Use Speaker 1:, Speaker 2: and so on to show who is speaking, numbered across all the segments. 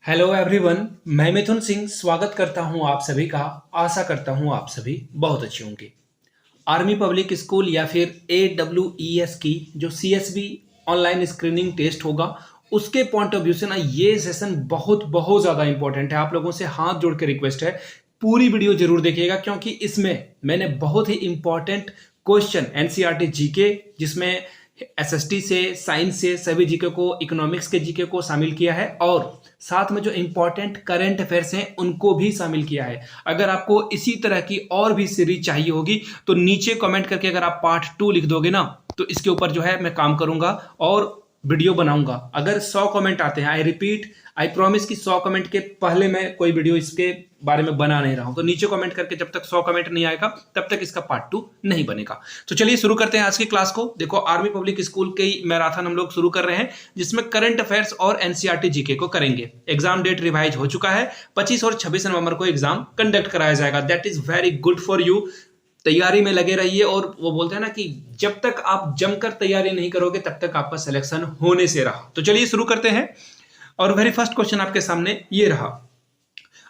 Speaker 1: Hello everyone, मैं मिथुन सिंह स्वागत करता हूं आप सभी का। आशा करता हूं आप सभी बहुत अच्छे होंगे। आर्मी पब्लिक स्कूल या फिर AWES की जो CSB ऑनलाइन स्क्रीनिंग टेस्ट होगा, उसके पॉइंट ऑफ व्यू से ना ये सेशन बहुत बहुत ज़्यादा इंपॉर्टेंट है। आप लोगों से हाथ जोड़ के रिक्वेस्ट है, पूरी वीडियो जरूर देखिएगा क्योंकि इसमें मैंने बहुत ही इंपॉर्टेंट क्वेश्चन NCERT जीके, जिसमें SST से, साइंस से सभी जीके को, इकोनॉमिक्स के जीके को शामिल किया है और साथ में जो इंपॉर्टेंट करंट अफेयर्स हैं उनको भी शामिल किया है। अगर आपको इसी तरह की और भी सीरीज चाहिए होगी तो नीचे कमेंट करके अगर आप पार्ट 2 लिख दोगे ना, तो इसके ऊपर जो है मैं काम करूंगा और वीडियो बनाऊंगा। अगर 100 कमेंट आते हैं, आई रिपीट, आई प्रॉमिस कि 100 कमेंट के पहले मैं कोई वीडियो इसके बारे में बना नहीं रहा हूं। तो नीचे कमेंट करके जब तक 100 कमेंट नहीं आएगा तब तक इसका पार्ट 2 नहीं बनेगा। तो चलिए शुरू करते हैं आज की क्लास को। देखो, आर्मी पब्लिक स्कूल के मैराथन हम लोग शुरू कर रहे हैं, जिसमें करंट अफेयर्स और NCERT जीके को करेंगे। एग्जाम डेट रिवाइज हो चुका है, 25 और 26 नवंबर को एग्जाम कंडक्ट कराया जाएगा। That is very good for you. तैयारी में लगे रहिए और वो बोलते हैं ना कि जब तक आप जमकर तैयारी नहीं करोगे तब तक आपका सिलेक्शन होने से रहा। तो चलिए शुरू करते हैं और वेरी फर्स्ट क्वेश्चन आपके सामने ये रहा।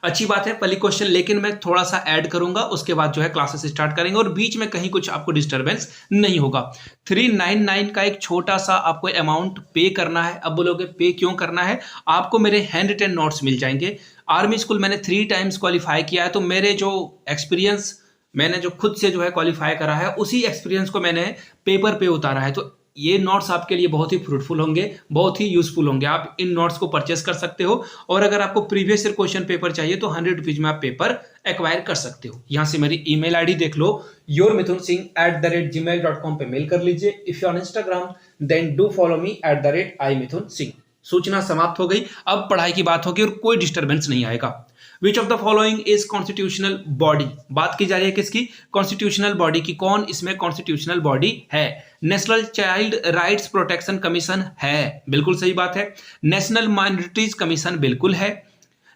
Speaker 1: अच्छी बात है, पहली क्वेश्चन, लेकिन मैं थोड़ा सा ऐड करूंगा, उसके बाद जो है क्लासेस स्टार्ट करेंगे और बीच में कहीं कुछ आपको डिस्टरबेंस नहीं होगा। 399 का एक छोटा सा आपको अमाउंट पे करना है। अब बोलोगे पे क्यों करना है? आपको मेरे हैंड रिटन नोट्स मिल जाएंगे। आर्मी स्कूल मैंने 3 टाइम्स क्वालिफाई किया है, तो मेरे जो एक्सपीरियंस, मैंने जो खुद से जो है क्वालिफाई करा है, उसी एक्सपीरियंस को मैंने पेपर पे उतारा है। तो ये नोट्स आपके लिए बहुत ही फ्रूटफुल होंगे, बहुत ही यूजफुल होंगे। आप इन नोट्स को परचेस कर सकते हो और अगर आपको प्रीवियस ईयर क्वेश्चन पेपर चाहिए तो 100 रुपीज में आप पेपर एक्वायर कर सकते हो। यहां से मेरी ईमेल आईडी देख लो, yourmithunSingh@gmail.com पे मेल कर लीजिए। If you on Instagram then do follow me @imithunSingh। सूचना समाप्त हो गई, अब पढ़ाई की बात होगी और कोई डिस्टर्बेंस नहीं आएगा। विच of the following is constitutional body? बात की जा रही है किसकी? कॉन्स्टिट्यूशनल बॉडी की। कौन इसमें कॉन्स्टिट्यूशनल बॉडी है? National child rights protection commission है, बिल्कुल सही बात है। नेशनल माइनॉरिटीज कमीशन बिल्कुल है।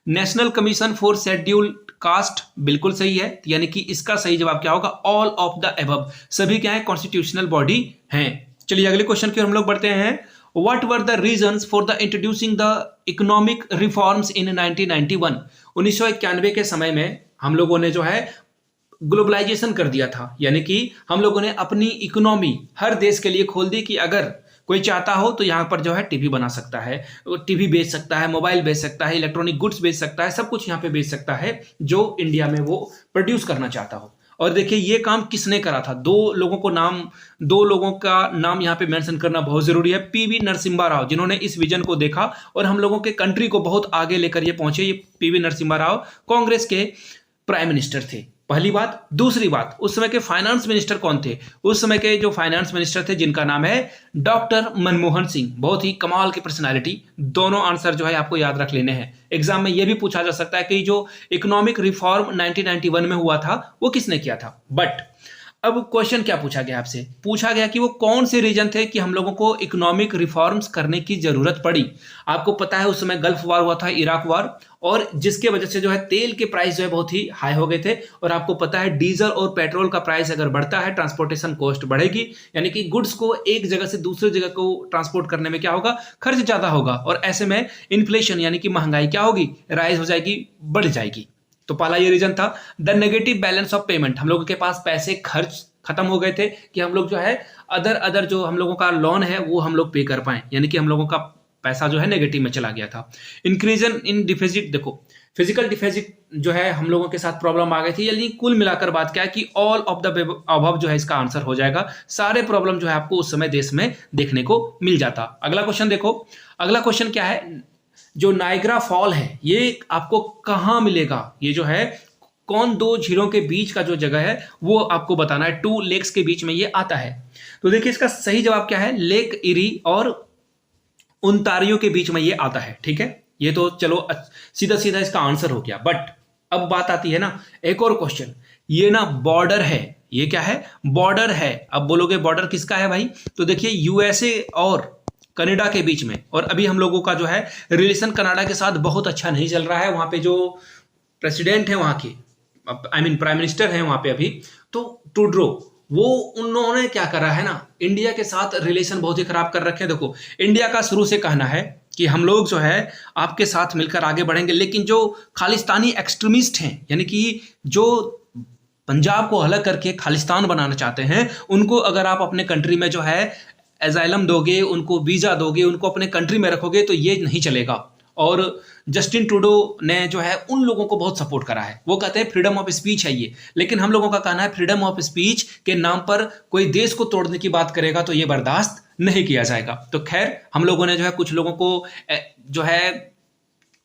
Speaker 1: National commission for scheduled caste बिल्कुल सही है, यानी कि इसका सही जवाब क्या होगा? All of the above. सभी क्या है? कॉन्स्टिट्यूशनल बॉडी हैं। चलिए अगले क्वेश्चन की ओर हम लोग बढ़ते हैं। What were the reasons for the introducing the economic reforms in 1991? 1991 के समय में हम लोगों ने जो है ग्लोबलाइजेशन कर दिया था, यानी कि हम लोगों ने अपनी इकोनॉमी हर देश के लिए खोल दी कि अगर कोई चाहता हो तो यहाँ पर जो है टीवी बना सकता है, टीवी बेच सकता है, मोबाइल बेच सकता है, इलेक्ट्रॉनिक गुड्स बेच सकता है, सब कुछ यहाँ पे बेच सकता है जो इंडिया में वो प्रोड्यूस करना चाहता हो। और देखिए ये काम किसने करा था? दो लोगों का नाम यहाँ पे मेंशन करना बहुत जरूरी है। PV नरसिम्हा राव, जिन्होंने इस विजन को देखा और हम लोगों के कंट्री को बहुत आगे लेकर ये पहुंचे। ये PV नरसिम्हा राव कांग्रेस के प्राइम मिनिस्टर थे, पहली बात। दूसरी बात, उस समय के फाइनेंस मिनिस्टर कौन थे? उस समय के जो फाइनेंस मिनिस्टर थे, जिनका नाम है डॉक्टर मनमोहन सिंह। बहुत ही कमाल की पर्सनालिटी। दोनों आंसर जो है आपको याद रख लेने हैं। एग्जाम में यह भी पूछा जा सकता है कि जो इकोनॉमिक रिफॉर्म 1991 में हुआ था वो किसने किया था। बट अब क्वेश्चन क्या पूछा गया आपसे? पूछा गया कि वो कौन से रीजन थे कि हम लोगों को इकोनॉमिक रिफॉर्म्स करने की जरूरत पड़ी। आपको पता है उस समय गल्फ वार हुआ था, इराक वार, और जिसके वजह से जो है तेल के प्राइस जो है बहुत ही हाई हो गए थे। और आपको पता है डीजल और पेट्रोल का प्राइस अगर बढ़ता है, ट्रांसपोर्टेशन कॉस्ट बढ़ेगी, यानी कि गुड्स को एक जगह से दूसरी जगह को ट्रांसपोर्ट करने में क्या होगा? खर्च ज्यादा होगा। और ऐसे में इन्फ्लेशन यानी कि महंगाई क्या होगी? राइज हो जाएगी, बढ़ जाएगी। तो पहला ये रीजन था। The negative balance of payment, हम लोगों के पास पैसे खर्च खत्म हो गए थे कि हम लोग जो है अदर जो हम लोगों का लोन है वो हम लोग पे कर पाए, यानी कि हम लोगों का पैसा जो है नेगेटिव में चला गया था। इंक्रीजन इन डिफिजिट, देखो फिजिकल डिफिजिट जो है हम लोगों के साथ प्रॉब्लम आ गई थी। यानी कुल मिलाकर बात क्या है कि ऑल ऑफ द अबव जो है इसका आंसर हो जाएगा। सारे प्रॉब्लम जो है आपको उस समय देश में देखने को मिल जाता। अगला क्वेश्चन देखो, अगला क्वेश्चन क्या है? जो नाइग्रा फॉल है ये आपको कहां मिलेगा? ये जो है कौन दो झीलों के बीच का जो जगह है वो आपको बताना है। 2 लेक्स के बीच में ये आता है। तो देखिए इसका सही जवाब क्या है? लेक इरी और ओंटारियो के बीच में ये आता है। ठीक है, ये तो चलो सीधा सीधा इसका आंसर हो गया। बट अब बात आती है ना एक और क्वेश्चन। ये ना बॉर्डर है, ये क्या है? बॉर्डर है। अब बोलोगे बॉर्डर किसका है भाई? तो देखिए यूएसए और कनाडा के बीच में, और अभी हम लोगों का जो है रिलेशन कनाडा के साथ बहुत अच्छा नहीं चल रहा है। वहां पे जो प्रेसिडेंट है वहां के, प्राइम मिनिस्टर है वहां पे अभी, तो ट्रूडो, वो उन्होंने क्या करा है ना, इंडिया के साथ रिलेशन बहुत ही खराब कर रखे हैं। देखो इंडिया का शुरू से कहना है कि हम लोग जो है आपके साथ मिलकर आगे बढ़ेंगे, लेकिन जो खालिस्तानी एक्सट्रीमिस्ट हैं, यानी कि जो पंजाब को अलग करके खालिस्तान बनाना चाहते हैं, उनको अगर आप अपने कंट्री में जो है एजाइलम दोगे, उनको वीज़ा दोगे, उनको अपने कंट्री में रखोगे, तो ये नहीं चलेगा। और जस्टिन ट्रूडो ने जो है उन लोगों को बहुत सपोर्ट करा है। वो कहते हैं फ्रीडम ऑफ स्पीच है ये, लेकिन हम लोगों का कहना है फ्रीडम ऑफ स्पीच के नाम पर कोई देश को तोड़ने की बात करेगा तो ये बर्दाश्त नहीं किया जाएगा। तो खैर, हम लोगों ने जो है कुछ लोगों को जो है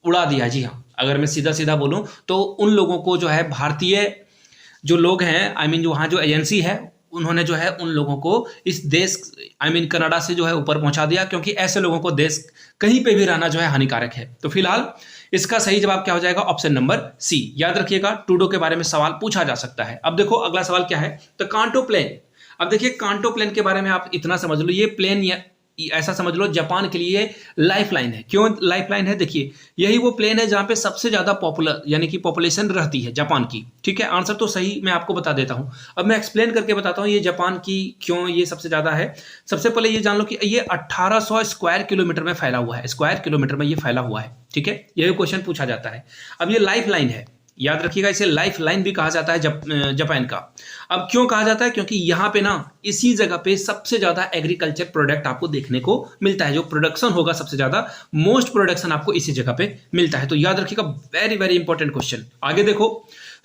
Speaker 1: उड़ा दिया। जी हाँ, अगर मैं सीधा सीधा बोलूं तो उन लोगों को जो है भारतीय जो लोग हैं, आई मीन जो वहाँ जो एजेंसी है, उन्होंने जो है उन लोगों को इस देश, आई मीन कनाडा से जो है ऊपर पहुंचा दिया, क्योंकि ऐसे लोगों को देश कहीं पे भी रहना जो है हानिकारक है। तो फिलहाल इसका सही जवाब क्या हो जाएगा? Option number C. याद रखिएगा, ट्रूडो के बारे में सवाल पूछा जा सकता है। अब देखो अगला सवाल क्या है, तो कांटो प्लेन। अब देखिए कांटो प्लेन के बारे में आप इतना समझ लो, ये प्लेन ऐसा समझ लो जापान के लिए लाइफ लाइन है। क्यों लाइफ लाइन है? देखिए यही वो प्लेन है जहां पे सबसे ज्यादा पॉपुलर यानी कि पॉपुलेशन रहती है जापान की। ठीक है, आंसर तो सही मैं आपको बता देता हूं। अब मैं एक्सप्लेन करके बताता हूं ये जापान की क्यों ये सबसे ज्यादा है। सबसे पहले ये जान लो कि ये 1800 स्क्वायर किलोमीटर में फैला हुआ है, स्क्वायर किलोमीटर में ये फैला हुआ है। ठीक है, यही क्वेश्चन पूछा जाता है। अब ये लाइफ लाइन है, याद रखिएगा, इसे लाइफ लाइन भी कहा जाता है जापान का। अब क्यों कहा जाता है? क्योंकि यहाँ पे ना इसी जगह पे सबसे ज्यादा एग्रीकल्चर प्रोडक्ट आपको देखने को मिलता है। जो प्रोडक्शन होगा सबसे ज्यादा, मोस्ट प्रोडक्शन आपको इसी जगह पे मिलता है। तो याद रखिएगा, वेरी वेरी इंपॉर्टेंट क्वेश्चन। आगे देखो,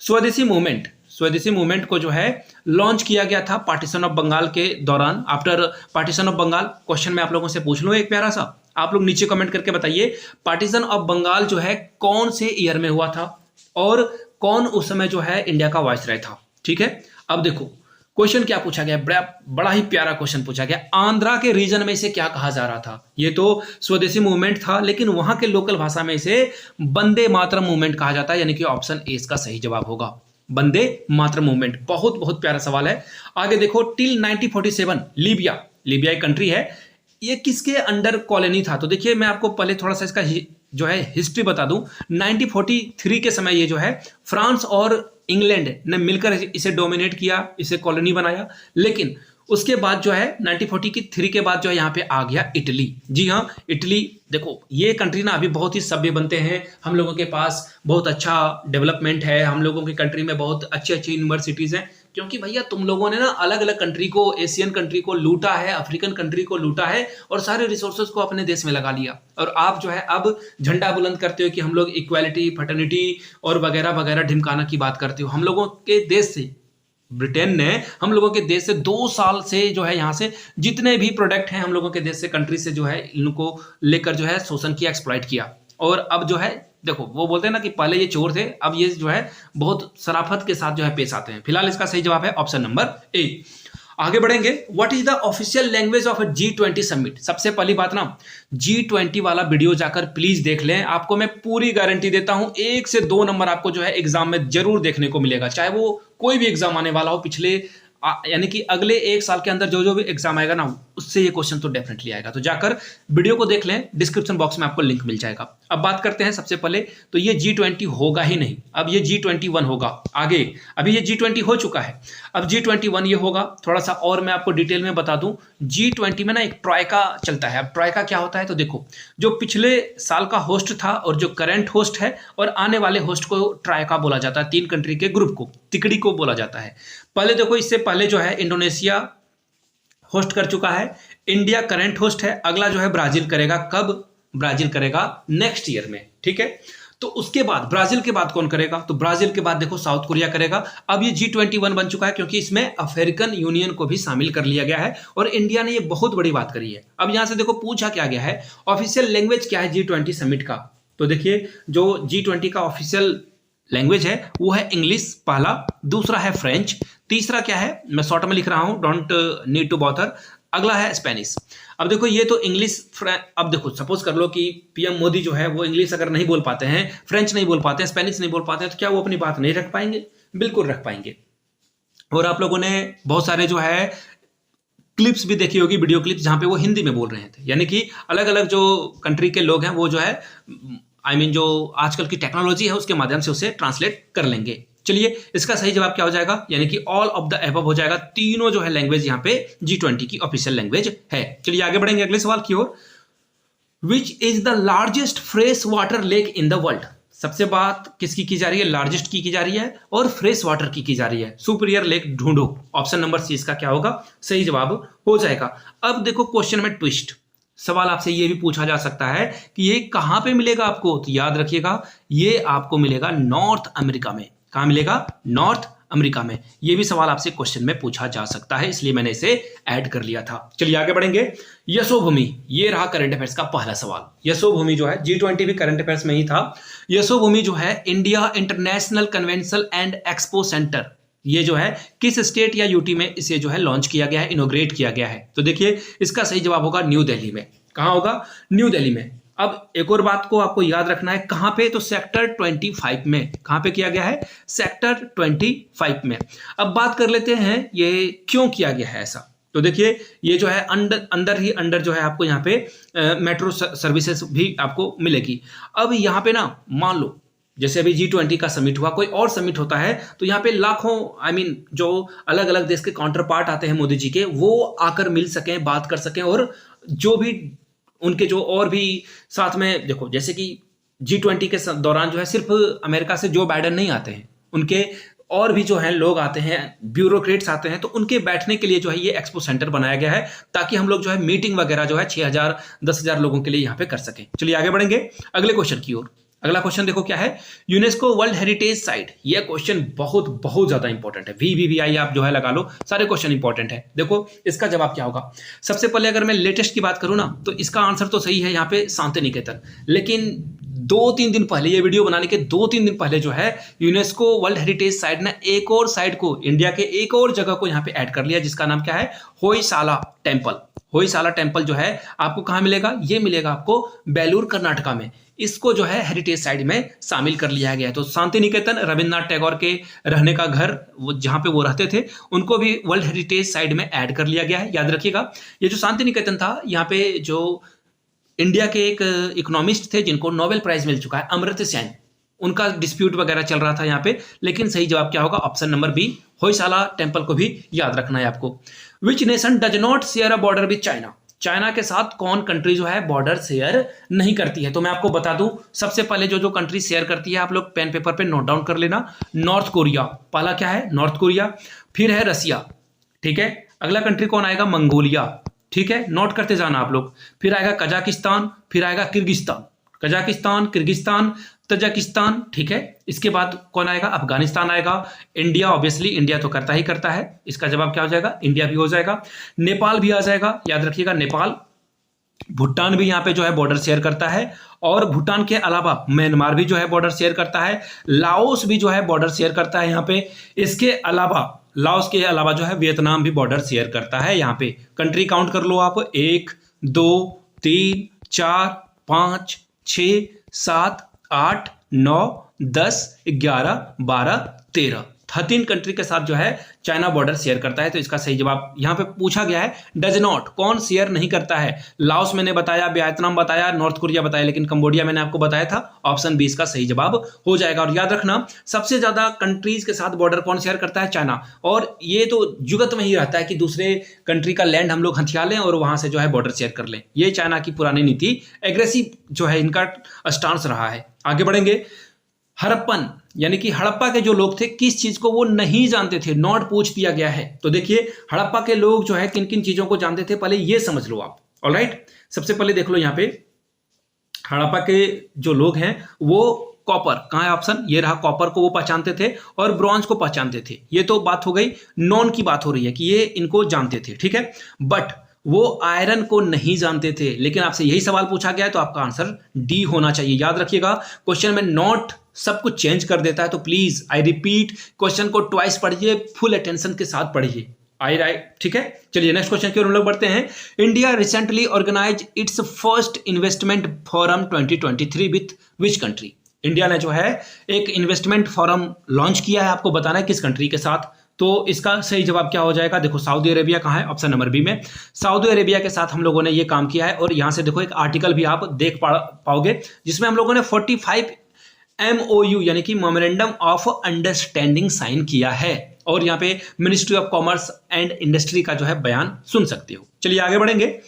Speaker 1: स्वदेशी मूवमेंट को जो है लॉन्च किया गया था पार्टीशन ऑफ बंगाल के दौरान, after partition of Bengal. Question मैं आप लोगों से पूछ लूं एक प्यारा सा, आप लोग नीचे कमेंट करके बताइए पार्टीशन ऑफ बंगाल जो है कौन से ईयर में हुआ था और कौन उस समय जो है इंडिया का वाइसराय था। ठीक है, अब देखो क्वेश्चन क्या पूछा गया, बड़ा ही प्यारा क्वेश्चन पूछा गया। आंध्रा के रीजन में इसे क्या कहा जा रहा था? ये तो स्वदेशी मूवमेंट था, लेकिन वहां के लोकल भाषा में इसे वंदे मातरम मूवमेंट कहा जाता है, यानी कि ऑप्शन ए इसका सही जवाब होगा, वंदे मातरम मूवमेंट। बहुत बहुत प्यारा सवाल है। आगे देखो, टिल 1947 लीबिया एक कंट्री है, ये किसके अंडर कॉलोनी था? तो देखिए मैं आपको पहले थोड़ा सा इसका जो है हिस्ट्री बता दूं। 1943 के समय ये जो है फ्रांस और इंग्लैंड ने मिलकर इसे डोमिनेट किया, इसे कॉलोनी बनाया। लेकिन उसके बाद जो है 1943 के बाद जो है यहाँ पे आ गया इटली। जी हाँ, इटली। देखो ये कंट्री ना अभी बहुत ही सभ्य बनते हैं, हम लोगों के पास बहुत अच्छा डेवलपमेंट है, हम लोगों की कंट्री में बहुत अच्छी अच्छी यूनिवर्सिटीज़ हैं, क्योंकि भैया तुम लोगों ने ना अलग अलग कंट्री को, एशियन कंट्री को लूटा है, अफ्रीकन कंट्री को लूटा है और सारे रिसोर्सेज को अपने देश में लगा लिया। और आप जो है अब झंडा बुलंद करते हो कि हम लोग इक्वालिटी, फर्टर्निटी और वगैरह वगैरह ढिमकाना की बात करते हो। हम लोगों के देश से, ब्रिटेन ने हम लोगों के देश से 2 साल से जो है यहाँ से जितने भी प्रोडक्ट हैं हम लोगों के देश से, कंट्री से जो है इनको लेकर जो है शोषण किया, एक्सप्लॉइट किया। और अब जो है देखो वो बोलते हैं ना कि पहले ये चोर थे, अब ये जो है बहुत शराफत के साथ जो है पेश आते हैं। फिलहाल इसका सही जवाब है ऑप्शन नंबर ए। आगे बढ़ेंगे, what is the official language of G20 summit. सबसे पहली बात ना, G20 वाला वीडियो जाकर प्लीज देख लें, आपको मैं पूरी गारंटी देता हूं 1 से 2 नंबर आपको जो है एग्जाम में जरूर देखने को मिलेगा, चाहे वो कोई भी एग्जाम आने वाला हो पिछले यानी कि अगले 1 साल के अंदर जो भी एग्जाम आएगा ना, उससे ये क्वेश्चन तो डेफिनेटली आएगा। तो जाकर वीडियो को देख लें, डिस्क्रिप्शन बॉक्स में आपको लिंक मिल जाएगा। अब बात करते हैं सबसे पहले, तो ये G20 होगा ही नहीं, अब ये G21 होगा। आगे अभी ये G20 हो चुका है, अब G21 ये होगा। थोड़ा सा और मैं आपको डिटेल में बता दूं, G20 में ना एक ट्राइका चलता है। अब ट्राइका क्या होता है? तो देखो, जो पिछले साल का होस्ट था और जो करंट होस्ट है और आने वाले होस्ट को ट्राइका बोला जाता है। 3 कंट्री के ग्रुप को तिकड़ी को बोला जाता है। पहले देखो, इससे पहले जो है इंडोनेशिया होस्ट कर चुका है, इंडिया करंट होस्ट है, अगला जो है ब्राजील करेगा। कब? ब्राजील करेगा नेक्स्ट ईयर में। ठीक है, तो उसके बाद ब्राजील के बाद कौन करेगा? तो ब्राजील के बाद देखो साउथ कोरिया करेगा। अब ये G21 बन चुका है क्योंकि इसमें अफ्रीकन यूनियन को भी शामिल कर लिया गया है और इंडिया ने ये बहुत बड़ी बात करी है। अब यहां से देखो पूछा क्या गया है, ऑफिशियल लैंग्वेज क्या है G20 समिट का? तो देखिए जो G20 का ऑफिशियल लैंग्वेज है वो है इंग्लिश पहला, दूसरा है फ्रेंच, तीसरा क्या है मैं शॉर्ट में लिख रहा हूं, डोंट नीड टू बॉथर, अगला है स्पेनिश। अब देखो ये तो इंग्लिश, अब देखो सपोज कर लो कि पीएम मोदी जो है वो इंग्लिश अगर नहीं बोल पाते हैं, फ्रेंच नहीं बोल पाते हैं, स्पेनिश नहीं बोल पाते हैं, तो क्या वो अपनी बात नहीं रख पाएंगे? बिल्कुल रख पाएंगे। और आप लोगों ने बहुत सारे जो है क्लिप्स भी देखी होगी, वीडियो क्लिप्स, जहां पे वो हिंदी में बोल रहे थे, यानी कि अलग अलग जो कंट्री के लोग हैं वो जो है जो आजकल की टेक्नोलॉजी है उसके माध्यम से उसे ट्रांसलेट कर लेंगे। चलिए इसका सही जवाब क्या हो जाएगा, यानी कि ऑल ऑफ द एबव हो जाएगा। तीनों जो है लैंग्वेज यहाँ पे G20 की ऑफिशियल लैंग्वेज है। चलिए आगे बढ़ेंगे अगले सवाल की ओर। Which is the largest fresh water lake in the world. सबसे बात किसकी की जा रही है, लार्जेस्ट की जा रही है और फ्रेश वाटर की जा रही है। सुपीरियर लेक ढूंढो, ऑप्शन नंबर सी इसका क्या होगा, सही जवाब हो जाएगा। अब देखो क्वेश्चन में ट्विस्ट, सवाल आपसे ये भी पूछा जा सकता है कि ये कहां पे मिलेगा आपको, तो याद रखिएगा ये आपको मिलेगा नॉर्थ अमेरिका में। कहां मिलेगा, नॉर्थ अमेरिका में। ये भी सवाल आपसे क्वेश्चन में पूछा जा सकता है, इसलिए मैंने इसे ऐड कर लिया था। चलिए आगे बढ़ेंगे। यशोभूमि, ये रहा करंट अफेयर्स का पहला सवाल। यशोभूमि जो है G20 भी करंट अफेयर्स में ही था। यशोभूमि जो है India international convention and expo centre, ये जो है किस स्टेट या यूटी में इसे जो है लॉन्च किया गया है, इनोग्रेट किया गया है। तो देखिए इसका सही जवाब होगा न्यू दिल्ली में। कहां होगा, न्यू दिल्ली में। अब एक और बात को आपको याद रखना है, कहां पे, तो सेक्टर 25 में। कहां पे किया गया है, सेक्टर 25 में। अब बात कर लेते हैं ये क्यों किया गया है ऐसा। तो देखिए ये जो है अंदर जो है आपको यहाँ पे मेट्रो सर्विसेज भी आपको मिलेगी। अब यहाँ पे ना मान लो जैसे अभी G20 का समिट हुआ, कोई और समिट होता है तो यहाँ पे लाखों जो अलग अलग देश के काउंटर पार्ट आते हैं मोदी जी के, वो आकर मिल सकें, बात कर सकें, और जो भी उनके जो और भी साथ में, देखो जैसे कि G20 के दौरान जो है सिर्फ अमेरिका से जो बाइडेन नहीं आते हैं, उनके और भी जो है लोग आते हैं, ब्यूरोक्रेट्स आते हैं, तो उनके बैठने के लिए जो है ये एक्सपो सेंटर बनाया गया है, ताकि हम लोग जो है मीटिंग वगैरह जो है 6,000 10,000 लोगों के लिए यहाँ पे कर सकें। चलिए आगे बढ़ेंगे अगले क्वेश्चन की ओर। अगला क्वेश्चन देखो क्या है, यूनेस्को वर्ल्ड हेरिटेज साइट। यह क्वेश्चन बहुत बहुत ज्यादा इंपॉर्टेंट है, VVVI आप जो है लगा लो, सारे क्वेश्चन इंपॉर्टेंट है। देखो इसका जवाब क्या होगा। सबसे पहले अगर मैं लेटेस्ट की बात करूं ना, तो इसका आंसर तो सही है यहाँ पे शांति निकेतन, लेकिन 2-3 दिन पहले, ये वीडियो बनाने के 2-3 दिन पहले जो है यूनेस्को वर्ल्ड हेरिटेज साइट ने एक और साइट को, इंडिया के एक और जगह को यहाँ पे ऐड कर लिया, जिसका नाम क्या है, होयसाला टेम्पल। होयसाला टेम्पल जो है आपको कहाँ मिलेगा, ये मिलेगा आपको बेलूर कर्नाटका में। इसको जो है हेरिटेज साइट में शामिल कर लिया गया है। तो शांति निकेतन रविन्द्रनाथ टैगोर के रहने का घर, वो जहां पे वो रहते थे, उनको भी वर्ल्ड हेरिटेज साइट में ऐड कर लिया गया है। याद रखिएगा ये जो शांति निकेतन था, यहाँ पे जो इंडिया के एक इकोनॉमिस्ट थे जिनको नोबेल प्राइज मिल चुका है, अमर्त्य सेन, उनका डिस्प्यूट वगैरह चल रहा था यहाँ पे, लेकिन सही जवाब क्या होगा, option number B, Hoysala temple को भी याद रखना है आपको। Which nation does not share a border with China. China के साथ कौन कंट्री जो है बॉर्डर शेयर नहीं करती है। तो मैं आपको बता दूं, सबसे पहले जो कंट्री शेयर करती है, आप लोग पेन पेपर पे नोट डाउन कर लेना। नॉर्थ कोरिया, पहला क्या है, नॉर्थ कोरिया, फिर है रसिया, ठीक है। अगला कंट्री कौन आएगा, मंगोलिया, ठीक है, नोट करते जाना आप लोग। फिर आएगा कजाकिस्तान, फिर आएगा किर्गिस्तान, कजाकिस्तान, किर्गिस्तान, तजाकिस्तान, ठीक है। इसके बाद कौन आएगा, अफगानिस्तान आएगा। इंडिया, ऑब्वियसली इंडिया तो करता ही करता है, इसका जवाब क्या हो जाएगा, इंडिया भी हो जाएगा। नेपाल भी आ जाएगा, याद रखिएगा नेपाल। भूटान भी यहाँ पे जो है बॉर्डर शेयर करता है, और भूटान के अलावा म्यांमार भी जो है बॉर्डर शेयर करता है। लाओस भी जो है बॉर्डर शेयर करता है यहाँ पे। इसके अलावा, लाओस के अलावा जो है वियतनाम भी बॉर्डर शेयर करता है। यहाँ पे कंट्री काउंट कर लो आप, 1 2 3 4 5 6 7 8 9 10 11 12 13 13 कंट्री के साथ जो है चाइना बॉर्डर शेयर करता है। तो इसका सही जवाब यहाँ पे पूछा गया है, डज नॉट, कौन शेयर नहीं करता है। लाओस मैंने बताया, वियतनाम बताया, नॉर्थ कोरिया बताया, लेकिन कंबोडिया मैंने आपको बताया था। ऑप्शन बी इसका सही जवाब हो जाएगा। और याद रखना, सबसे ज्यादा कंट्रीज के साथ बॉर्डर कौन शेयर करता है, चाइना। और ये तो जुगत में ही रहता है कि दूसरे कंट्री का लैंड हम लोग हथिया लें और वहां से जो है बॉर्डर शेयर कर लें। ये चाइना की पुरानी नीति, एग्रेसिव जो है इनका स्टांस रहा है। आगे बढ़ेंगे। हड़प्पन यानी कि हड़प्पा के जो लोग थे, किस चीज को वो नहीं जानते थे, नॉट पूछ दिया गया है। तो देखिए हड़प्पा के लोग जो है किन किन चीजों को जानते थे, पहले ये समझ लो आप। ऑलराइट, सबसे पहले देख लो यहाँ पे हड़प्पा के जो लोग हैं वो कॉपर, कहाँ है ऑप्शन, ये रहा, कॉपर को वो पहचानते थे और ब्रॉन्ज को पहचानते थे। ये तो बात हो गई, नॉन की बात हो रही है कि ये इनको जानते थे, ठीक है। बट वो आयरन को नहीं जानते थे। लेकिन आपसे यही सवाल पूछा गया है तो आपका आंसर डी होना चाहिए। याद रखिएगा, क्वेश्चन में नॉट सब कुछ चेंज कर देता है। तो प्लीज आई रिपीट, क्वेश्चन को ट्वाइस पढ़िए, फुल अटेंशन के साथ पढ़िए। आई राइट, ठीक है। चलिए नेक्स्ट क्वेश्चन की ओर हम लोग बढ़ते हैं। India recently organize its first investment forum 2023 with which country. India ने जो है एक इन्वेस्टमेंट फोरम लॉन्च किया है, आपको बताना है किस कंट्री के साथ। तो इसका सही जवाब क्या हो जाएगा, देखो सऊदी अरेबिया कहाँ है, ऑप्शन नंबर बी में। सऊदी अरेबिया के साथ हम लोगों ने ये काम किया है। और यहाँ से देखो एक आर्टिकल भी आप देख पाओगे जिसमें हम लोगों ने 45 MOU यानी कि मेमोरेंडम ऑफ अंडरस्टैंडिंग साइन किया है। और यहाँ पे ministry of commerce and industry का जो है बयान सुन सकते हो। चलिए आगे बढ़ेंगे।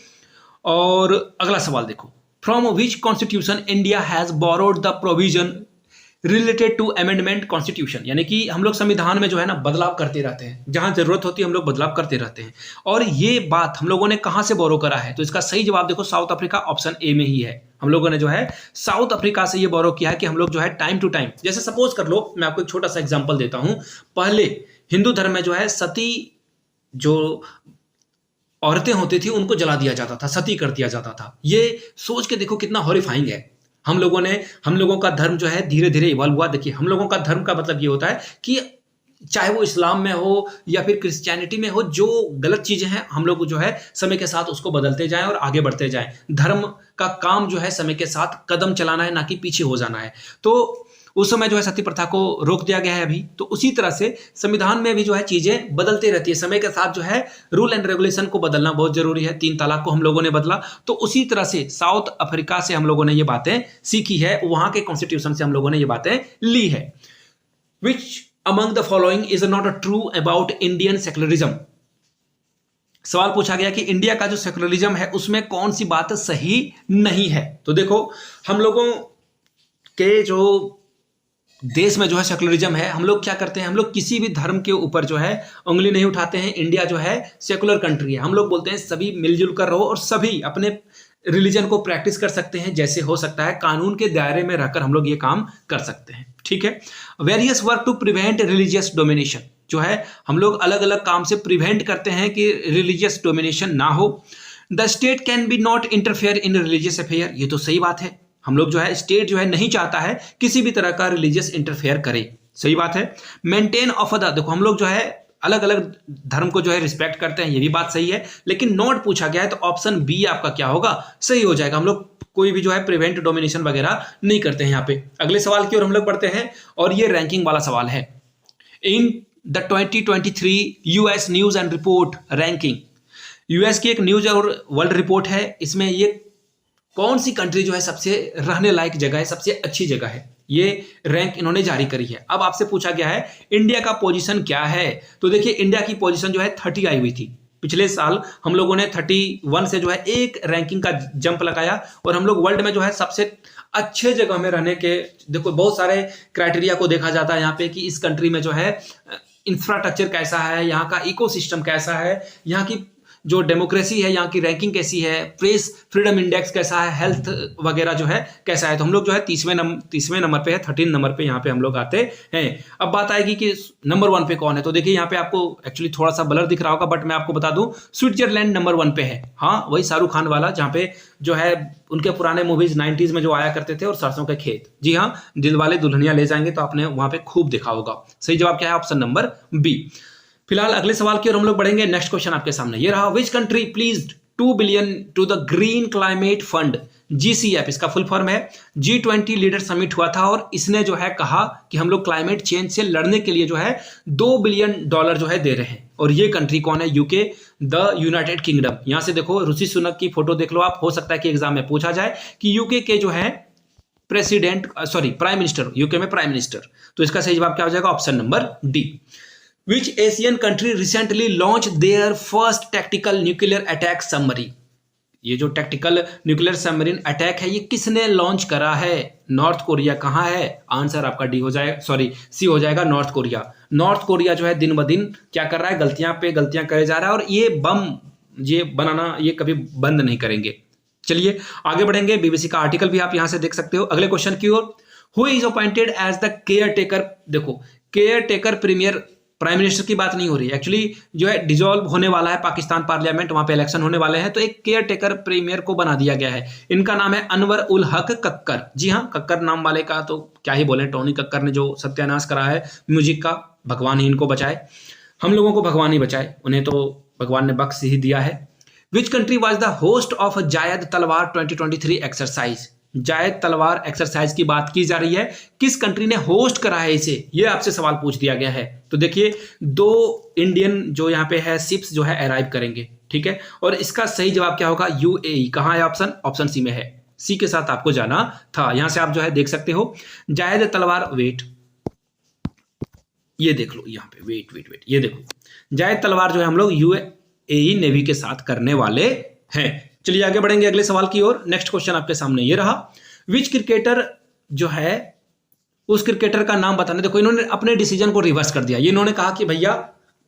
Speaker 1: और अगला सवाल देखो, from which constitution India has borrowed the provision related to amendment constitution, यानी कि हम लोग संविधान में जो है ना बदलाव करते रहते हैं, जहां जरूरत होती है हम लोग बदलाव करते रहते हैं। और ये बात हम लोगों ने कहां से बोरो करा है, तो इसका सही जवाब देखो साउथ अफ्रीका, ऑप्शन ए में ही है। हम लोगों ने जो है साउथ अफ्रीका से ये बोरो किया है कि हम लोग जो है टाइम टू टाइम, जैसे सपोज कर लो, मैं आपको एक छोटा सा एग्जांपल देता हूं। पहले हिंदू धर्म में जो है सती जो औरतें होती थी उनको जला दिया जाता था, सती कर दिया जाता था। ये सोच के देखो कितना हॉरिफाइंग है। हम लोगों का धर्म जो है धीरे धीरे इवॉल्व हुआ। देखिए हम लोगों का धर्म का मतलब ये होता है कि चाहे वो इस्लाम में हो या फिर क्रिश्चियनिटी में हो, जो गलत चीजें हैं हम लोग जो है समय के साथ उसको बदलते जाएं और आगे बढ़ते जाएं। धर्म का काम जो है समय के साथ कदम चलाना है, ना कि पीछे हो जाना है। तो उस समय जो है सती प्रथा को रोक दिया गया है अभी। तो उसी तरह से संविधान में भी जो है चीजें बदलती रहती है, समय के साथ जो है रूल एंड रेगुलेशन को बदलना बहुत जरूरी है। 3 तलाक को हम लोगों ने बदला, तो उसी तरह से साउथ अफ्रीका से हम लोगों ने ये बातें सीखी है, वहां के कॉन्स्टिट्यूशन से हम लोगों ने ये बातें ली है। विच among the following is not true about Indian secularism. सवाल पूछा गया कि इंडिया का जो सेक्युलरिज्म है उसमें कौन सी बात सही नहीं है। तो देखो हम लोगों के जो देश में जो है सेकुलरिज्म है, हम लोग क्या करते हैं, हम लोग किसी भी धर्म के ऊपर जो है उंगली नहीं उठाते हैं। इंडिया जो है सेकुलर कंट्री है। हम लोग बोलते हैं सभी मिलजुल कर रहो और सभी अपने रिलीजन को प्रैक्टिस कर सकते हैं, जैसे हो सकता है कानून के दायरे में रहकर हम लोग ये काम कर सकते हैं। ठीक है। Various work to prevent religious domination, जो है हम लोग अलग अलग काम से प्रिवेंट करते हैं कि रिलीजियस डोमिनेशन ना हो। The state can be not interfere in religious affair, ये तो सही बात है। हम लोग जो है स्टेट जो है नहीं चाहता है किसी भी तरह का रिलीजियस इंटरफेयर करे, सही बात है। मेंटेन ऑफ द, देखो हम लोग जो है अलग अलग धर्म को जो है रिस्पेक्ट करते हैं, ये भी बात सही है। लेकिन नॉट पूछा गया है तो ऑप्शन बी आपका क्या होगा, सही हो जाएगा। हम लोग कोई भी जो है प्रिवेंट डोमिनेशन वगैरह नहीं करते हैं यहाँ पे। अगले सवाल की ओर हम लोग बढ़ते हैं और ये रैंकिंग वाला सवाल है। In the 2023 US news and report ranking, US की एक न्यूज और वर्ल्ड रिपोर्ट है, इसमें ये कौन सी कंट्री जो है सबसे रहने लायक जगह है, सबसे अच्छी जगह है, ये रैंक इन्होंने जारी करी है। अब आपसे पूछा गया है इंडिया का पोजीशन क्या है, तो देखिए इंडिया की पोजीशन जो है 30 आई हुई थी। पिछले साल हम लोगों ने 31 से जो है एक रैंकिंग का जंप लगाया और हम लोग वर्ल्ड में जो है सबसे अच्छे जगह में रहने के, देखो बहुत सारे क्राइटेरिया को देखा जाता है यहाँ पे कि इस कंट्री में जो है इंफ्रास्ट्रक्चर कैसा है, यहाँ का इकोसिस्टम कैसा है, यहाँ की जो डेमोक्रेसी है, यहाँ की रैंकिंग कैसी है, प्रेस फ्रीडम इंडेक्स कैसा है, हेल्थ वगैरह जो है कैसा है। तो हम लोग जो है 30वें नंबर पे है, 13 नंबर पे यहाँ पे हम लोग आते हैं। अब बात आएगी कि नंबर 1 पे कौन है, तो देखिए यहाँ पे आपको एक्चुअली थोड़ा सा ब्लर दिख रहा होगा, बट मैं आपको बता दूं स्विट्जरलैंड नंबर 1 पे है। हाँ, वही शाहरुख खान वाला, जहाँ पे जो है उनके पुराने मूवीज 90s में जो आया करते थे, और सरसों के खेत। जी हाँ, दिलवाले दुल्हनिया ले जाएंगे, तो आपने वहां पे खूब देखा होगा। सही जवाब क्या है, ऑप्शन नंबर बी। फिलहाल अगले सवाल की ओर हम लोग बढ़ेंगे। नेक्स्ट क्वेश्चन आपके सामने ये रहा, which country pledged 2 billion to the green climate fund, GCF इसका फुल फॉर्म है। G20 लीडर समिट हुआ था और इसने जो है कहा कि हम लोग क्लाइमेट चेंज से लड़ने के लिए जो है $2 बिलियन जो है दे रहे हैं। और ये कंट्री कौन है, यूके, द यूनाइटेड किंगडम। यहां से देखो ऋषि सुनक की फोटो देख लो आप, हो सकता है कि एग्जाम में पूछा जाए कि यूके के जो है प्राइम मिनिस्टर, यूके में प्राइम मिनिस्टर। तो इसका सही जवाब क्या हो जाएगा, option number D. Which Asian country recently launched their first tactical nuclear attack submarine? ये जो टैक्टिकल न्यूक्लियर सबमरीन अटैक है ये किसने लॉन्च करा है, नॉर्थ कोरिया। कहां है, आंसर आपका डी हो जाएगा, सी हो जाएगा, नॉर्थ कोरिया। नॉर्थ कोरिया जो है दिन ब दिन क्या कर रहा है, गलतियां पे गलतियां करे जा रहा है, और ये बम ये बनाना ये कभी बंद नहीं करेंगे। चलिए आगे बढ़ेंगे, बीबीसी का आर्टिकल भी आप यहां से देख सकते हो। अगले क्वेश्चन की ओर, who is appointed as the caretaker. देखो caretaker premier, prime minister की बात नहीं हो रही है, एक्चुअली जो है डिसॉल्व होने वाला है पाकिस्तान पार्लियामेंट, वहां पे इलेक्शन होने वाले हैं, तो एक केयर टेकर प्रीमियर को बना दिया गया है। इनका नाम है अनवर उल हक कक्कर। जी हाँ, कक्कर नाम वाले का तो क्या ही बोले, टोनी कक्कर ने जो सत्यानाश करा है म्यूजिक का, भगवान ही इनको बचाए। हम लोगों को भगवान ही बचाए, उन्हें तो भगवान ने बख्श ही दिया है। Which country was the host of Zayed तलवार 2023 एक्सरसाइज। जायद तलवार एक्सरसाइज की बात की जा रही है, किस कंट्री ने होस्ट करा है इसे, ये आपसे सवाल पूछ दिया गया है। तो देखिए 2 इंडियन जो यहाँ पे है शिप्स जो है अराइव करेंगे, ठीक है, और इसका सही जवाब क्या होगा, UAE। कहां है ऑप्शन सी में है, सी के साथ आपको जाना था। यहां से आप जो है देख सकते हो जायद तलवार, वेट ये देख लो यहाँ पे, वेट ये देखो, जायद तलवार जो है हम लोग UAE नेवी के साथ करने वाले हैं। चलिए आगे बढ़ेंगे अगले सवाल की ओर। नेक्स्ट क्वेश्चन आपके सामने ये रहा, विच क्रिकेटर जो है उस क्रिकेटर का नाम बताने। देखो इन्होंने अपने डिसीजन को रिवर्स कर दिया। ये इन्होंने कहा कि भैया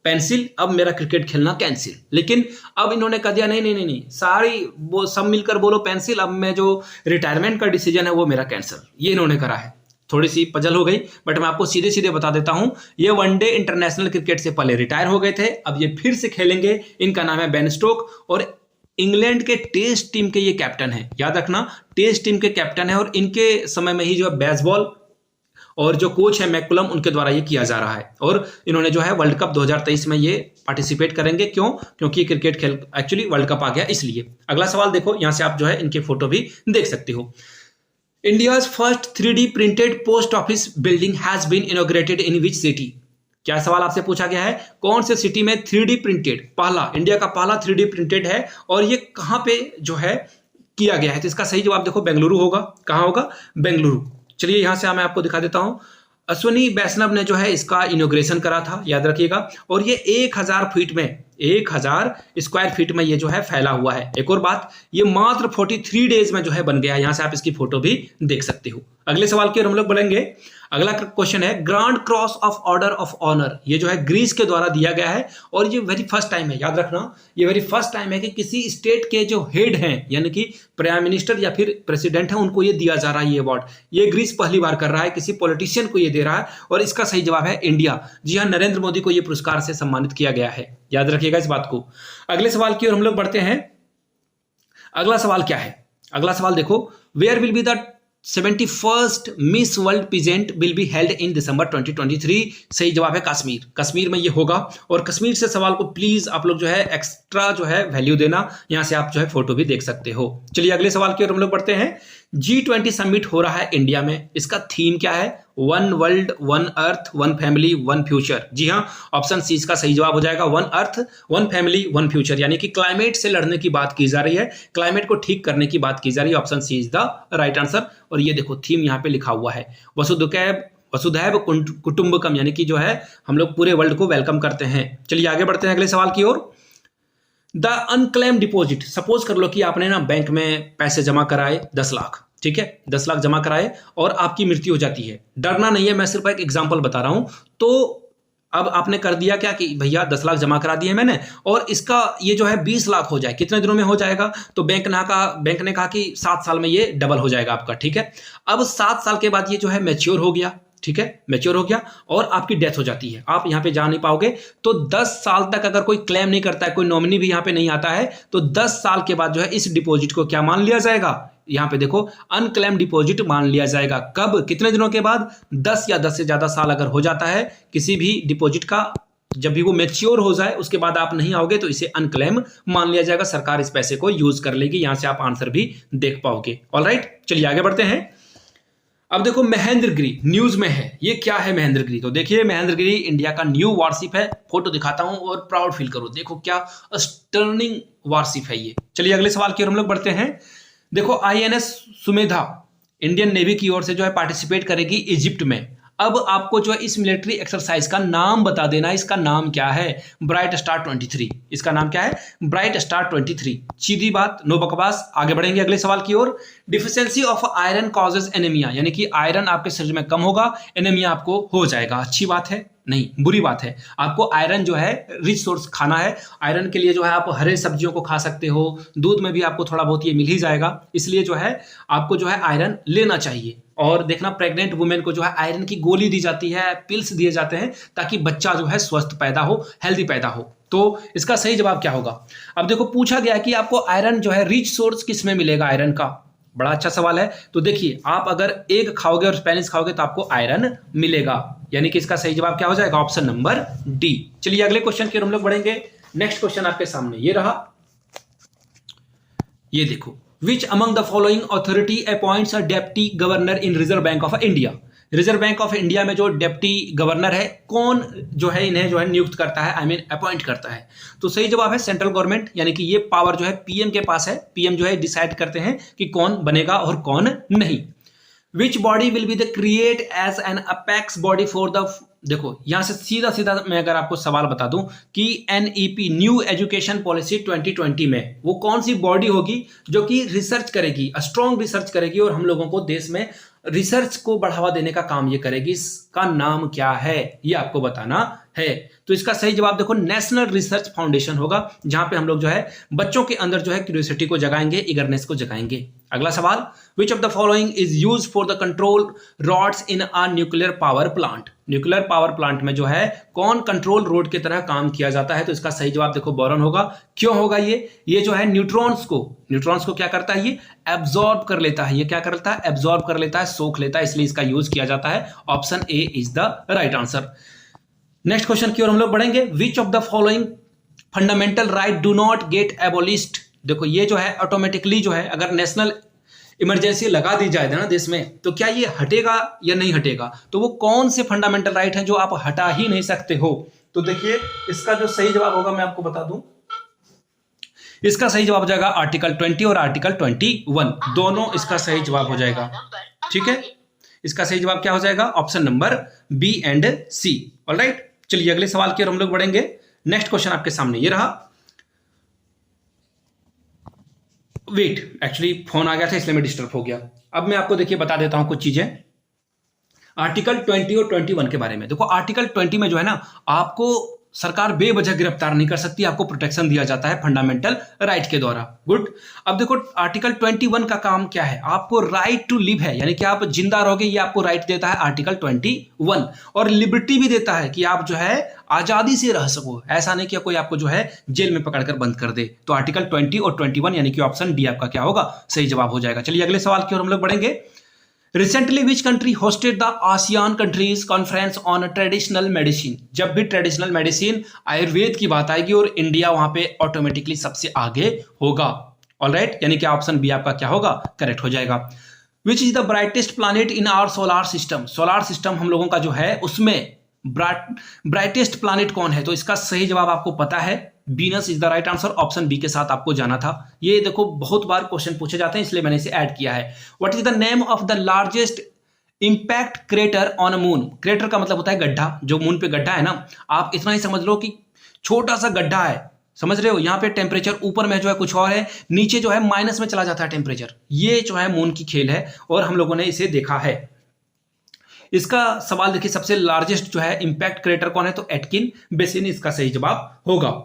Speaker 1: पेंसिल, अब मेरा क्रिकेट खेलना कैंसिल, लेकिन अब इन्होंने कह दिया नहीं नहीं नहीं नहीं, सारी वो सब मिलकर बोलो पेंसिल, अब मैं जो रिटायरमेंट का डिसीजन है वो मेरा कैंसिल। ये इन्होंने करा है। थोड़ी सी पजल हो गई, बट मैं आपको सीधे सीधे बता देता हूं, ये वनडे इंटरनेशनल क्रिकेट से पहले रिटायर हो गए थे, अब ये फिर से खेलेंगे। इनका नाम है बेन स्टोक और इंग्लैंड के टेस्ट टीम के ये कैप्टन है। याद रखना, टेस्ट टीम के कैप्टन है और इनके समय में ही जो है बेसबॉल और जो कोच है मैकुलम, उनके द्वारा ये किया जा रहा है। और इन्होंने जो है वर्ल्ड कप 2023 में ये पार्टिसिपेट करेंगे। क्यों? क्योंकि क्रिकेट खेल एक्चुअली वर्ल्ड कप आ गया इसलिए। अगला सवाल देखो, यहां से आप जो है इनके फोटो भी देख सकते हो। India's first 3D printed post office building has been inaugurated in which city. क्या सवाल आपसे पूछा गया है, कौन से सिटी में 3D प्रिंटेड पहला, इंडिया का पहला 3D प्रिंटेड है और ये कहां पे जो है किया गया है? तो इसका सही जवाब देखो बेंगलुरु होगा। कहां होगा? बेंगलुरु। चलिए यहां से मैं आपको दिखा देता हूं। अश्विनी वैष्णव ने जो है इसका इनॉग्रेशन करा था, याद रखिएगा। और ये 1000 फीट में, 1000 स्क्वायर फीट में ये जो है फैला हुआ है। एक और बात, ये मात्र 43 डेज में जो है बन गया। यहां से आप इसकी फोटो भी देख सकते हो। अगले सवाल की ओर हम लोग बढ़ेंगे। अगला क्वेश्चन है, grand cross of order of honour, ये जो है ग्रीस के द्वारा दिया गया है और ये वेरी फर्स्ट टाइम है। याद रखना, ये वेरी फर्स्ट टाइम है कि किसी स्टेट के जो हेड हैं, यानी कि प्राइम मिनिस्टर या फिर प्रेसिडेंट है, उनको ये दिया जा रहा है ये अवार्ड। ये ग्रीस पहली बार कर रहा है, किसी पॉलिटिशियन को ये दे रहा है और इसका सही जवाब है इंडिया। जी हाँ, नरेंद्र मोदी को यह पुरस्कार से सम्मानित किया गया है। याद रखिएगा इस बात को। अगले सवाल की ओर हम लोग बढ़ते हैं। अगला सवाल क्या है? अगला सवाल देखो, where will be the 71st Miss World pageant will be held in December 2023। सही जवाब है कश्मीर। कश्मीर में ये होगा और कश्मीर से सवाल को प्लीज आप लोग जो है एक्स्ट्रा जो है वैल्यू देना। यहां से आप जो है फोटो भी देख सकते हो। चलिए अगले सवाल की ओर हम लोग बढ़ते हैं। G20 समिट हो रहा है इंडिया में, इसका थीम क्या है? One world, one earth, one family, one future. जी हाँ, ऑप्शन सी इसका सही जवाब हो जाएगा, one earth, one family, one future. यानी कि क्लाइमेट से लड़ने की बात की जा रही है, क्लाइमेट को ठीक करने की बात की जा रही है। Option C is the right answer. और ये देखो थीम यहाँ पे लिखा हुआ है, वसुधैव कुटुंबकम, यानी कि जो है हम लोग पूरे वर्ल्ड को वेलकम करते हैं। चलिए आगे बढ़ते हैं अगले सवाल की ओर। द अनक्लेम डिपॉजिट, सपोज कर लो कि आपने ना बैंक में पैसे जमा कराए 10 लाख, ठीक है, 10 लाख जमा कराए और आपकी मृत्यु हो जाती है। डरना नहीं है, मैं सिर्फ एक एग्जांपल बता रहा हूं। तो अब आपने कर दिया क्या कि भैया 10 लाख जमा करा दिए मैंने और इसका ये जो है 20 लाख हो जाए, कितने दिनों में हो जाएगा? तो बैंक ने कहा कि 7 साल में ये डबल हो जाएगा आपका, ठीक है। अब 7 साल के बाद ये जो है मैच्योर हो गया, ठीक है, मैच्योर हो गया और आपकी डेथ हो जाती है, आप यहां पे जा नहीं पाओगे। तो 10 साल तक अगर कोई क्लेम नहीं करता है, कोई नॉमिनी भी यहां पे नहीं आता है, तो 10 साल के बाद जो है इस डिपॉजिट को क्या मान लिया जाएगा? यहां पे देखो अनक्लेम डिपॉजिट मान लिया जाएगा। कब? कितने दिनों के बाद? 10 या 10 से ज्यादा साल अगर हो जाता है किसी भी डिपॉजिट का, जब भी वो मैच्योर हो जाए उसके बाद आप नहीं आओगे तो इसे अनक्लेम मान लिया जाएगा। सरकार इस पैसे को यूज कर लेगी। यहां से आप आंसर भी देख पाओगे। ऑलराइट, चलिए आगे बढ़ते हैं। अब देखो महेंद्रगिरी न्यूज में है, ये क्या है महेंद्रगिरी? तो देखिए महेंद्रगिरी इंडिया का न्यू वारशिप है। फोटो दिखाता हूं और प्राउड फील करो, देखो क्या स्टर्निंग वारशिप है ये। चलिए अगले सवाल की ओर हम लोग बढ़ते हैं। देखो INS सुमेधा इंडियन नेवी की ओर से जो है पार्टिसिपेट करेगी इजिप्ट में। अब आपको जो है इस मिलिट्री एक्सरसाइज का नाम बता देना, इसका नाम क्या है? Bright star 23। इसका नाम क्या है? Bright star 23। सीधी बात, नो बकवास। आगे बढ़ेंगे अगले सवाल की ओर। Deficiency of iron causes anaemia, यानी कि आयरन आपके शरीर में कम होगा, एनीमिया आपको हो जाएगा। अच्छी बात है? नहीं, बुरी बात है। आपको आयरन जो है रिच सोर्स खाना है। आयरन के लिए जो है आप हरे सब्जियों को खा सकते हो, दूध में भी आपको थोड़ा बहुत ये मिल ही जाएगा। इसलिए जो है आपको जो है आयरन लेना चाहिए। और देखना प्रेग्नेंट वुमेन को जो है आयरन की गोली दी जाती है, पिल्स दिए जाते हैं ताकि बच्चा जो है स्वस्थ पैदा हो, हेल्दी पैदा हो। तो इसका सही जवाब क्या होगा? अब देखो पूछा गया कि आपको आयरन जो है रिच सोर्स किस में मिलेगा आयरन का? बड़ा अच्छा सवाल है। तो देखिए आप अगर एग खाओगे और स्पेनिश खाओगे तो आपको आयरन मिलेगा, यानी कि इसका सही जवाब क्या हो जाएगा? Option number D. चलिए अगले क्वेश्चन की ओर हम लोग बढ़ेंगे। नेक्स्ट क्वेश्चन आपके सामने ये रहा, ये देखो, विच among the following authority appoints a deputy governor in reserve bank of India? Reserve bank of India में जो डेप्टी गवर्नर है, कौन जो है इन्हें जो है नियुक्त करता है, आई मीन अपॉइंट करता है? तो सही जवाब है सेंट्रल गवर्नमेंट, यानी कि ये पावर जो है पीएम के पास है। पीएम जो है डिसाइड करते हैं कि कौन बनेगा और कौन नहीं। Which body will be the create as an apex body for the, देखो यहां से सीधा सीधा मैं अगर आपको सवाल बता दूं कि एनईपी न्यू एजुकेशन पॉलिसी 2020 में वो कौन सी बॉडी होगी जो कि रिसर्च करेगी, स्ट्रॉन्ग रिसर्च करेगी और हम लोगों को देश में रिसर्च को बढ़ावा देने का काम ये करेगी, इसका नाम क्या है ये आपको बताना है। तो इसका सही जवाब देखो नेशनल रिसर्च फाउंडेशन होगा, जहां पे हम लोग जो है बच्चों के अंदर जो है क्यूरियोसिटी को जगाएंगे, इगरनेस को जगाएंगे। अगला सवाल, विच of the following is use for the control rods in a nuclear power plant. Nuclear power plant में जो है कौन कंट्रोल रोड की तरह काम किया जाता है, तो इसका सही जवाब देखो बोरॉन होगा। क्यों होगा ये जो है न्यूट्रॉन्स को क्या करता है, ये एब्जॉर्ब कर लेता है। ये क्या करता है, एब्जॉर्ब कर लेता है, सोख लेता है, इसलिए इसका यूज किया जाता है। Option A is the right answer. Next question की ओर हम लोग बढ़ेंगे, विच of the following fundamental right do not gate abolished. देखो ये जो है ऑटोमेटिकली जो है अगर नेशनल इमरजेंसी लगा दी जाए ना देश में, तो क्या ये हटेगा या नहीं हटेगा, तो वो कौन से फंडामेंटल राइट है जो आप हटा ही नहीं सकते हो। तो देखिए इसका जो सही जवाब होगा मैं आपको बता दूं, इसका सही जवाब हो जाएगा आर्टिकल 20 और आर्टिकल 21, दोनों इसका सही जवाब हो जाएगा। ठीक है, इसका सही जवाब क्या हो जाएगा, option number B and C. Alright, चलिए अगले सवाल की ओर हम लोग बढ़ेंगे। नेक्स्ट क्वेश्चन आपके सामने ये रहा। वेट, एक्चुअली फोन आ गया था इसलिए मैं डिस्टर्ब हो गया। अब मैं आपको देखिए बता देता हूं कुछ चीजें आर्टिकल 20 और 21 के बारे में। देखो आर्टिकल 20 में जो है ना, आपको सरकार बेवजह गिरफ्तार नहीं कर सकती, आपको प्रोटेक्शन दिया जाता है फंडामेंटल राइट के द्वारा। गुड। अब देखो आर्टिकल 21 का काम क्या है, आपको राइट टू लिव है, यानी कि आप जिंदा रहोगे, ये आपको राइट देता है आर्टिकल 21, और लिबर्टी भी देता है कि आप जो है आजादी से रह सको, ऐसा नहीं कि कोई आपको जो है जेल में पकड़कर बंद कर दे। तो आर्टिकल 20 और 21 यानी कि ऑप्शन डी आपका क्या होगा, सही जवाब हो जाएगा। चलिए अगले सवाल की ओर हम लोग बढ़ेंगे। Recently, which country hosted the ASEAN countries conference on traditional medicine? जब भी ट्रेडिशनल मेडिसिन आयुर्वेद की बात आएगी और इंडिया वहां पे ऑटोमेटिकली सबसे आगे होगा। ऑलराइट, यानी कि ऑप्शन बी आपका क्या होगा, करेक्ट हो जाएगा। Which is the brightest planet in our solar system. Solar system हम लोगों का जो है उसमें ब्राइटेस्ट प्लैनेट कौन है, तो इसका सही जवाब आपको पता है, Venus is the right answer. Option B के साथ आपको जाना था। ये देखो बहुत बार क्वेश्चन पूछे जाते हैं इसलिए मैंने इसे ऐड किया है। What is the name of the largest impact crater on moon. Crater का मतलब होता है गड्ढा, जो मून पे गड्ढा है ना, आप इतना ही समझ लो कि छोटा सा गड्ढा है, समझ रहे हो। यहाँ पे टेम्परेचर ऊपर में जो है कुछ और है, नीचे जो है माइनस में चला जाता है टेम्परेचर। ये जो है मून की खेल है और हम लोगों ने इसे देखा है। इसका सवाल देखिए, सबसे लार्जेस्ट जो है इंपैक्ट क्रेटर कौन है, तो एटकिन बेसिन इसका सही जवाब होगा।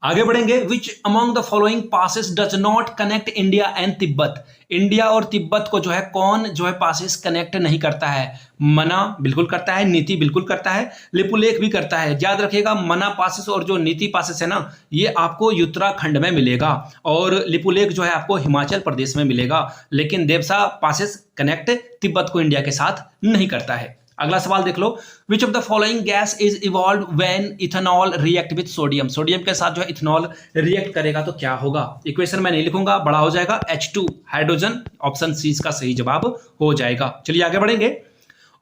Speaker 1: आगे बढ़ेंगे। विच among the following passes does not connect India and Tibet. India और तिब्बत को जो है कौन जो है पासेस कनेक्ट नहीं करता है। मना बिल्कुल करता है, नीति बिल्कुल करता है, लिपुलेख भी करता है। याद रखिएगा मना पासेस और जो नीति पासेस है ना, ये आपको उत्तराखंड में मिलेगा और लिपुलेख जो है आपको हिमाचल प्रदेश में मिलेगा, लेकिन देवसा पासेस कनेक्ट तिब्बत को इंडिया के साथ नहीं करता है। अगला सवाल देख लो। Which of the following gas is evolve when ethanol react with sodium. Sodium के साथ जो है इथेनॉल रिएक्ट करेगा तो क्या होगा। इक्वेशन मैं नहीं लिखूंगा, बड़ा हो जाएगा, H2 हाइड्रोजन। ऑप्शन सी इसका सही जवाब हो जाएगा। चलिए आगे बढ़ेंगे।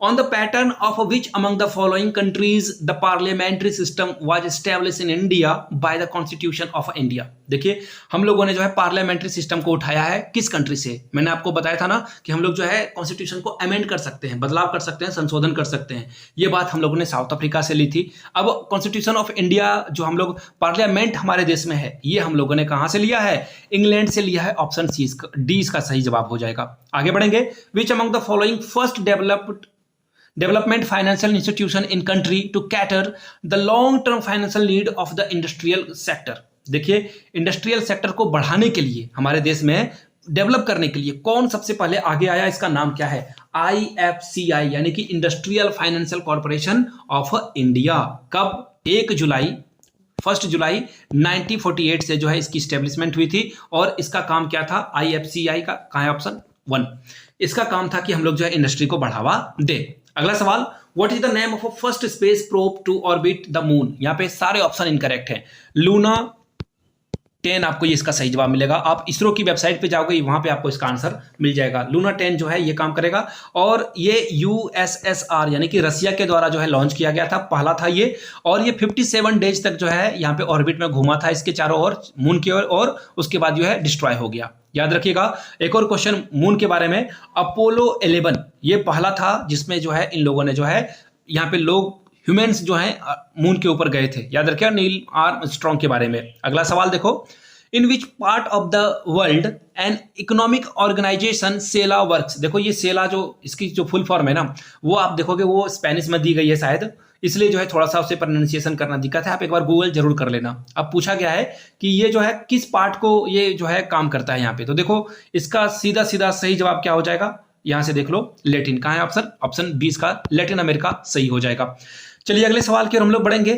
Speaker 1: On the pattern of which among the following countries the parliamentary system was established in India by the Constitution of India। देखिए हम लोगों ने जो है पार्लियामेंट्री सिस्टम को उठाया है किस कंट्री से। मैंने आपको बताया था ना कि हम लोग जो है कॉन्स्टिट्यूशन को अमेंड कर सकते हैं, बदलाव कर सकते हैं, संशोधन कर सकते हैं। ये बात हम लोगों ने साउथ अफ्रीका से ली थी। अब कॉन्स्टिट्यूशन ऑफ इंडिया जो हम लोग पार्लियामेंट हमारे देश में है, ये हम लोगों ने कहां से लिया है, इंग्लैंड से लिया है। ऑप्शन सी डी इसका सही जवाब हो जाएगा। आगे बढ़ेंगे। विच among the following first development financial institution in country to cater the long term financial need of the industrial sector। देखिए इंडस्ट्रियल सेक्टर को बढ़ाने के लिए, हमारे देश में डेवलप करने के लिए कौन सबसे पहले आगे आया, इसका नाम क्या है, IFCI यानी कि industrial financial corporation of India. कब, 1 जुलाई 1948 से जो है इसकी स्टेब्लिशमेंट हुई थी और इसका काम क्या था, IFCI का कहां है, ऑप्शन 1। इसका काम था कि हम लोग जो है इंडस्ट्री को बढ़ावा दे। अगला सवाल। What is the name of first space probe to orbit the moon. यहां पे सारे ऑप्शन इनकरेक्ट हैं। लूना 10 आपको ये इसका सही जवाब मिलेगा। आप इसरो की वेबसाइट पे जाओगे, वहां पे आपको इसका आंसर मिल जाएगा। लूना 10 जो है ये काम करेगा और ये USSR यानी कि रसिया के द्वारा जो है लॉन्च किया गया था, पहला था ये, और ये 57 डेज तक जो है यहाँ पे ऑर्बिट में घूमा था इसके चारों ओर मून की ओर, और उसके बाद जो है डिस्ट्रॉय हो गया। याद रखिएगा। एक और क्वेश्चन मून के बारे में, अपोलो 11 ये पहला था जिसमें जो है इन लोगों ने जो है यहाँ पे लोग ह्यूमंस जो है मून के ऊपर गए थे। याद रखिएगा नील आर्मस्ट्रॉन्ग के बारे में। अगला सवाल देखो, in which part of the world an economic organisation SELA works. देखो ये सेला जो इसकी जो फुल फॉर्म है ना, वो आप देखोगे वो स्पेनिश में दी गई है शायद, इसलिए जो है थोड़ा सा उसे प्रोनाउंसिएशन करना दिक्कत है। आप एक बार गूगल जरूर कर लेना। अब पूछा गया है कि ये जो है किस पार्ट को ये जो है काम करता है यहाँ पे, तो देखो इसका सीधा सीधा सही जवाब क्या हो जाएगा, यहां से देख लो लेटिन। कहां है ऑप्शन? ऑप्शन 20 का लैटिन अमेरिका सही हो जाएगा। चलिए अगले सवाल की ओर हम लोग बढ़ेंगे।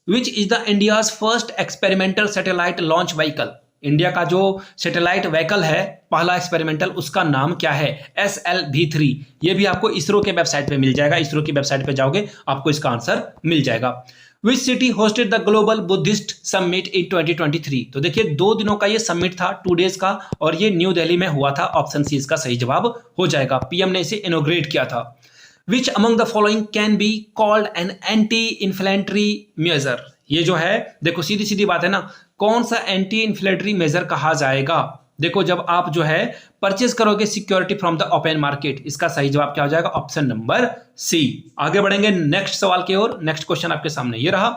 Speaker 1: विच is the India's first experimental satellite launch vehicle. India का जो सैटेलाइट व्हीकल है पहला एक्सपेरिमेंटल, उसका नाम क्या है? SLV3। ये भी आपको इसरो के वेबसाइट पे मिल जाएगा। इसरो की वेबसाइट पे जाओगे आपको इसका आंसर मिल जाएगा। Which city hosted the global Buddhist summit in 2023। तो देखिए 2 दिनों का ये समिट था, 2 डेज का, और ये न्यू दिल्ली में हुआ था। ऑप्शन सी इसका सही जवाब हो जाएगा। पीएम ने इसे इनोग्रेट किया था। Which among the following can be called an anti inflammatory measure. ये जो है देखो सीधी सीधी बात है ना, कौन सा एंटी इन्फ्लेमेटरी मेजर कहा जाएगा? देखो जब आप जो है परचेज करोगे security from the open market, इसका सही जवाब क्या हो जाएगा? Option number C. आगे बढ़ेंगे नेक्स्ट सवाल की ओर। नेक्स्ट क्वेश्चन आपके सामने ये रहा,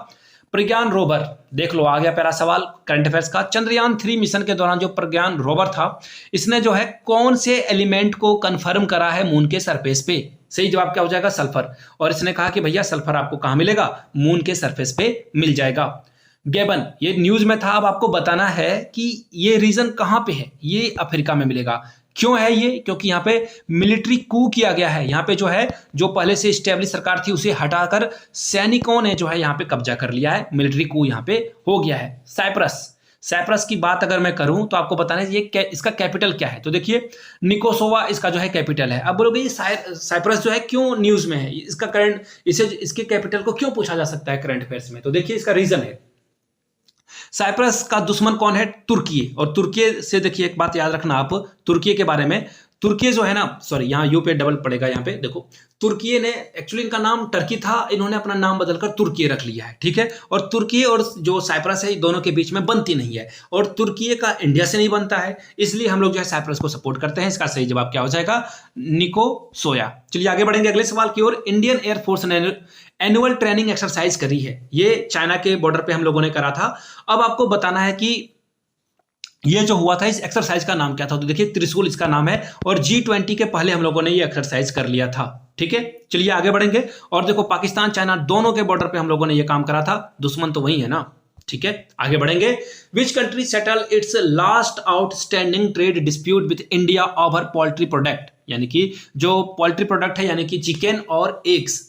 Speaker 1: प्रज्ञान रोवर। देख लो आ गया पहला सवाल करंट अफेयर्स का। चंद्रयान 3 मिशन के दौरान जो प्रज्ञान रोवर था, इसने जो है कौन से एलिमेंट को कंफर्म करा है मून के सरफेस पे? सही जवाब क्या हो जाएगा? सल्फर। और इसने कहा कि भैया सल्फर आपको कहां मिलेगा? मून के सरफेस पे मिल जाएगा। गैबन, ये न्यूज में था, अब आपको बताना है कि ये रीजन कहां पे है। ये अफ्रीका में मिलेगा। क्यों है ये? क्योंकि यहाँ पे मिलिट्री कू किया गया है। यहाँ पे जो है जो पहले से स्टेब्लिश सरकार थी उसे हटाकर सैनिकों ने जो है यहाँ पे कब्जा कर लिया है। मिलिट्री कू यहाँ पे हो गया है। साइप्रस की बात अगर मैं करूं तो आपको बताना है ये इसका कैपिटल क्या है। तो देखिए निकोसोवा इसका जो है कैपिटल है। अब बोलोगे ये साइप्रस जो है क्यों न्यूज में है, इसका करंट इसके कैपिटल को क्यों पूछा जा सकता है करंट अफेयर्स में? तो देखिए इसका रीजन है, साइप्रस का दुश्मन कौन है? तुर्की। और तुर्की से देखिए एक बात याद रखना आप तुर्की के बारे में, तुर्की जो है ना, सॉरी यहाँ यू पे डबल पड़ेगा, यहाँ पे देखो तुर्की ने एक्चुअली इनका नाम टर्की था, इन्होंने अपना नाम बदलकर तुर्की रख लिया है, ठीक है। और तुर्की और जो साइप्रस है दोनों के बीच में बनती नहीं है, और तुर्की का इंडिया से नहीं बनता है, इसलिए हम लोग जो है साइप्रस को सपोर्ट करते हैं। इसका सही जवाब क्या हो जाएगा? निकोसोया। चलिए आगे बढ़ेंगे अगले सवाल की ओर। इंडियन एयरफोर्स ने एनुअल ट्रेनिंग एक्सरसाइज करी है, ये चाइना के बॉर्डर पे हम लोगों ने करा था। अब आपको बताना है कि ये जो हुआ था इस एक्सरसाइज का नाम क्या था। तो देखिए त्रिशूल इसका नाम है, और G20 के पहले हम लोगों ने ये एक्सरसाइज कर लिया था, ठीक है। चलिए आगे बढ़ेंगे। और देखो पाकिस्तान चाइना दोनों के बॉर्डर पे हम लोगों ने ये काम करा था, दुश्मन तो वही है ना, ठीक है। आगे बढ़ेंगे। Which country settle it's last outstanding trade dispute with India over poultry product, यानी कि जो पोल्ट्री प्रोडक्ट है यानी कि चिकन और एग्स,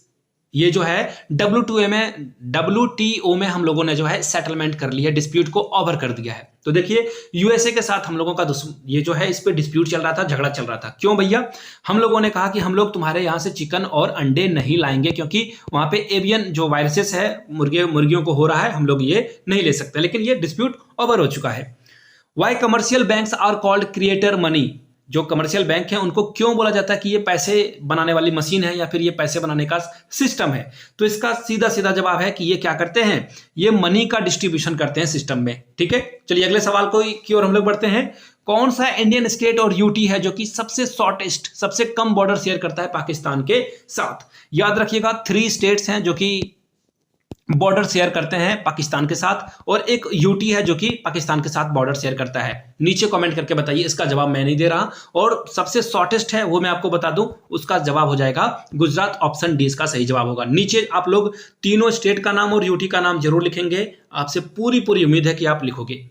Speaker 1: ये जो है WTO में हम लोगों ने जो है सेटलमेंट कर लिया, डिस्प्यूट को ओवर कर दिया है। तो देखिए यूएसए के साथ हम लोगों का ये जो है इस पे डिस्प्यूट चल रहा था, झगड़ा चल रहा था। क्यों भैया? हम लोगों ने कहा कि हम लोग तुम्हारे यहां से चिकन और अंडे नहीं लाएंगे, क्योंकि वहां पे एवियन जो वायरसेस है मुर्गियों को हो रहा है, हम लोग ये नहीं ले सकते। लेकिन ये डिस्प्यूट ओवर हो चुका है। Why commercial banks are called creator money. जो कमर्शियल बैंक है उनको क्यों बोला जाता है कि ये पैसे बनाने वाली मशीन है या फिर ये पैसे बनाने का सिस्टम है? तो इसका सीधा सीधा जवाब है कि ये क्या करते हैं, ये मनी का डिस्ट्रीब्यूशन करते हैं सिस्टम में, ठीक है। चलिए अगले सवाल की ओर हम लोग बढ़ते हैं। कौन सा इंडियन स्टेट और यूटी है जो कि सबसे शॉर्टेस्ट, सबसे कम बॉर्डर शेयर करता है पाकिस्तान के साथ? याद रखिएगा 3 स्टेट्स हैं जो कि बॉर्डर शेयर करते हैं पाकिस्तान के साथ, और एक यूटी है जो कि पाकिस्तान के साथ बॉर्डर शेयर करता है। नीचे कमेंट करके बताइए, इसका जवाब मैं नहीं दे रहा। और सबसे शॉर्टेस्ट है वो मैं आपको बता दूं, उसका जवाब हो जाएगा गुजरात। ऑप्शन डी इसका सही जवाब होगा। नीचे आप लोग तीनों स्टेट का नाम और यूटी का नाम जरूर लिखेंगे, आपसे पूरी उम्मीद है कि आप लिखोगे।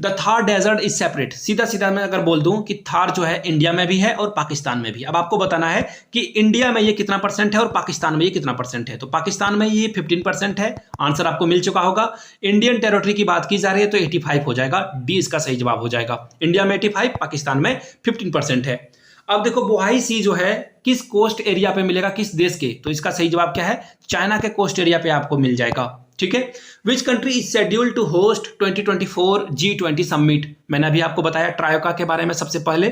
Speaker 1: The Thar desert is separate. सीधा सीधा मैं अगर बोल दूं कि थार जो है इंडिया में भी है और पाकिस्तान में भी। अब आपको बताना है कि इंडिया में ये कितना परसेंट है और पाकिस्तान में ये कितना परसेंट है। तो पाकिस्तान में ये 15% है, आंसर आपको मिल चुका होगा। इंडियन टेरिटरी की बात की जा रही है तो 85 हो जाएगा, डी इसका सही जवाब हो जाएगा। इंडिया में 85, पाकिस्तान में 15% है। अब देखो बोहाई सी जो है किस कोस्ट एरिया पे मिलेगा, किस देश के? तो इसका सही जवाब क्या है? चाइना के कोस्ट एरिया पे आपको मिल जाएगा, ठीक है। Which country is schedule to host 2024 G20 summit? मैंने अभी आपको बताया ट्रायोका के बारे में सबसे पहले,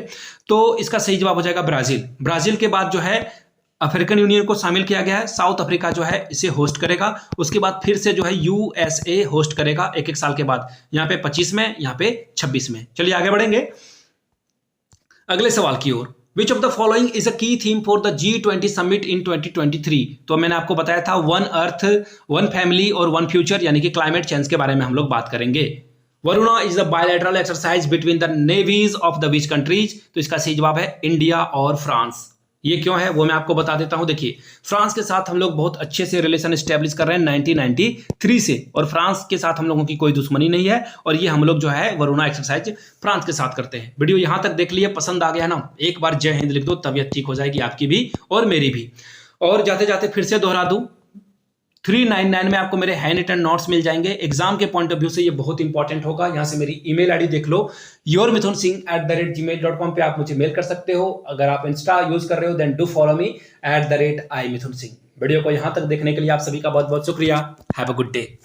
Speaker 1: तो इसका सही जवाब हो जाएगा ब्राजील। ब्राजील के बाद जो है अफ्रीकन यूनियन को शामिल किया गया है, साउथ अफ्रीका जो है इसे होस्ट करेगा। उसके बाद फिर से जो है USA होस्ट करेगा एक साल के बाद, यहाँ पे 25 में, यहाँ पे 26 में। चलिए आगे बढ़ेंगे। अगले सवाल की ओर, which of the following is a key theme for the G20 summit in 2023। तो मैंने आपको बताया था वन अर्थ, वन फैमिली और वन फ्यूचर, यानी कि क्लाइमेट चेंज के बारे में हम लोग बात करेंगे। Varuna is the bilateral exercise between the navies of the which countries. तो इसका सही जवाब है इंडिया और फ्रांस। ये क्यों है वो मैं आपको बता देता हूं। देखिए, फ्रांस के साथ हम लोग बहुत अच्छे से रिलेशन एस्टेब्लिश कर रहे हैं 1993 से, और फ्रांस के साथ हम लोगों की कोई दुश्मनी नहीं है, और ये हम लोग जो है वरुणा एक्सरसाइज फ्रांस के साथ करते हैं। वीडियो यहां तक देख लिए, पसंद आ गया ना, एक बार जय हिंद लिख दो, तबीयत ठीक हो जाएगी आपकी भी और मेरी भी। और जाते जाते फिर से दोहरा दूं, 399 में आपको मेरे हैंड रिटन नोट्स मिल जाएंगे। एग्जाम के पॉइंट ऑफ व्यू से ये बहुत इंपॉर्टेंट होगा। यहां से मेरी ईमेल आईडी देख लो, yourmithunsingh@gmail.com पे आप मुझे मेल कर सकते हो। अगर आप इंस्टा यूज कर रहे हो then do follow me @imithunsingh। Video को यहां तक देखने के लिए आप सभी का बहुत बहुत शुक्रिया। Have a good day.